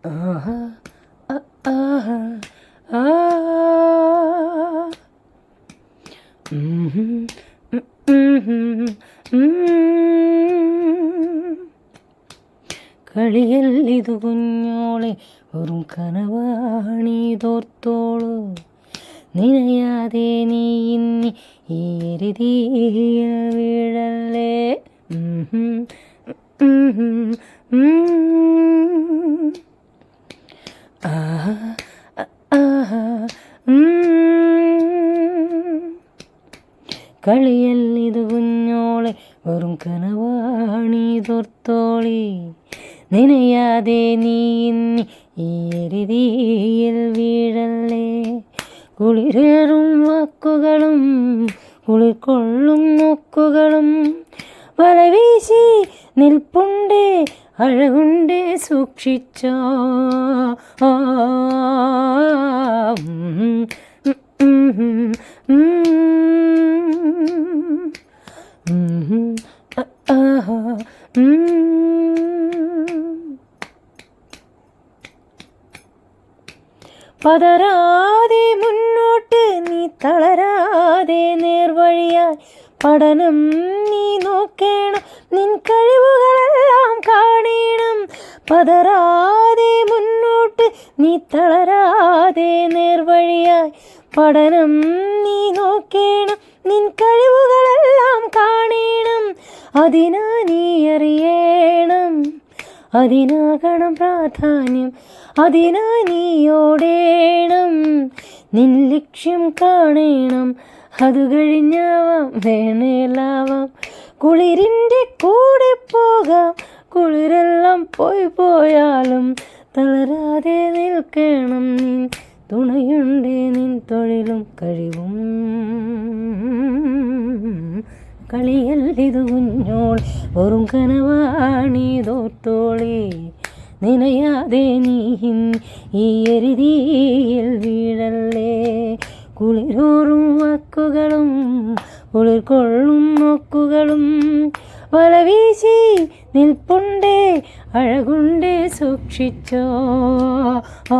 ആഹാ ആഹാ ആ കളിയല്ലിതു കുഞ്ഞോളെ വെറും കനവാണിതോർത്തോളൂ നിനയാതെ നീ ഇന്നി ഈ എരുതിയിൽ വീഴല്ലേ ആഹാ ആഹാ കളിയല്ലിതു കുഞ്ഞോളെ വെറും കനവാണിതോർത്തോളി നിനയാതെ നീ ഇന്നി ഈ എരുതിയിൽ വീഴല്ലേ കുളിരേറും വാക്കുകളും കുളിർക്കൊള്ളും നോക്കുകളും വലവീശി നിൽപ്പുണ്ടേ അഴകുണ്ടേ സൂക്ഷിച്ചോ പതരാതെ മുന്നോട്ട് നീ തളരാതെ നേർവഴിയായി പഠനം നീ നോക്കണം നിൻ കഴിവുകളെല്ലാം കാണണം പതരാതെ മുന്നോട്ട് നീ തളരാതെ നേർവഴിയായി പഠനം നീ നോക്കണം നിൻ കഴിവുകളെല്ലാം കാണണം അതിനാ നീ അറിയണം അതിനാകണം പ്രാധാന്യം അതിനാ നീ ഓടേണം നിൻ ലക്ഷ്യം കാണണം അത് കഴിഞ്ഞാവാം വേണേലാവാം കുളിരിൻ്റെ കൂടെ പോകാം കുളിരെല്ലാം പോയാലും തളരാതെ നിൽക്കണം നിൻ തുണയുണ്ടേ നിൻ തൊഴിലും കഴിവും കളിയല്ലിതു കുഞ്ഞോൾ വെറും കനവാണിതോർത്തോളി നിനയാതെ നീ ഈ എരുതിയിൽ വീഴല്ലേ കുളിരോറും വാക്കുകളും കുളിർക്കൊള്ളും നോക്കുകളും വലവീശി നിൽപ്പുണ്ടേ അഴകുണ്ടേ സൂക്ഷിച്ചോ ആ